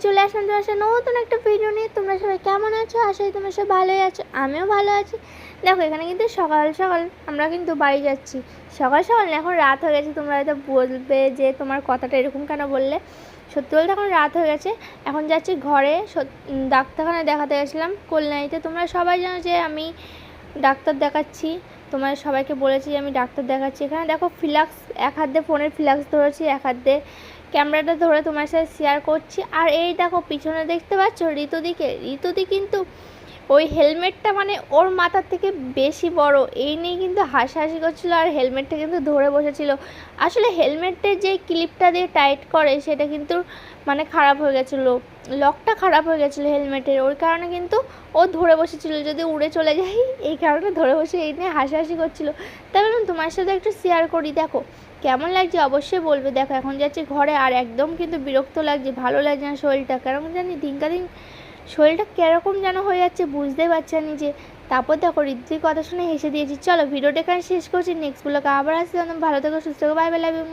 চলে আসলাম তোমার সাথে নতুন একটা ভিডিও নিয়ে। তোমরা সবাই কেমন আছো? আশা করি তোমরা সবাই ভালোই আছো, আমিও ভালো আছি। দেখো এখানে কিন্তু সকাল সকাল আমরা কিন্তু বাড়ি যাচ্ছি। সকাল সকাল না, এখন রাত হয়ে গেছে। তোমরা হয়তো বলবে যে তোমার কথাটা এরকম কেন বললে। সত্যি বলতে এখন রাত হয়ে গেছে। এখন যাচ্ছি ঘরে, ডাক্তারখানায় দেখাতে গেছিলাম কল্যাণীতে। তোমরা সবাই জানো যে আমি ডাক্তার দেখাচ্ছি, তোমার সবাইকে বলেছি যে আমি ডাক্তার দেখাচ্ছি। এখানে দেখো ফ্লাক্স, এক হাত দিয়ে ফোনের ফ্লাক্স ধরেছি, এক হাত দিয়ে ক্যামেরাটা ধরে তোমার সাথে শেয়ার করছি। আর এই দেখো পিছনে দেখতে পাচ্ছ ঋতুদি কিন্তু ওই হেলমেটটা মানে ওর মাথার থেকে বেশি বড়, এই নিয়ে কিন্তু হাসাহাসি করছিল আর হেলমেটটা কিন্তু ধরে বসেছিল। আসলে হেলমেটের যে ক্লিপটা দিয়ে টাইট করে সেটা কিন্তু মানে খারাপ হয়ে গেছিলো, লকটা খারাপ হয়ে গেছিলো হেলমেটের, ওই কারণে কিন্তু ও ধরে বসেছিল যদি উড়ে চলে যায়, এই কারণে ধরে বসে এই নিয়ে হাসাহাসি করছিল। তাই বললাম তোমার সাথে একটু শেয়ার করি। দেখো কেমন লাগছে অবশ্যই বলবে। দেখো এখন যাচ্ছি ঘরে, আর একদম কিন্তু বিরক্ত লাগছে, ভালো লাগছে না শরীরটা, কেমন জানি দিনকা দিন শরীরটা কীরকম যেন হয়ে যাচ্ছে, বুঝতে পারছি না নিজে। তারপর দেখো ঋদ্ধির কথা শুনে হেসে দিয়েছি। চলো ভিডিওটা এখানে শেষ করছি, নেক্সট ব্লগে আবার আসছি। ভালো থেকো, সুস্থ থেকো, বাই বাই, লাভ ইউ।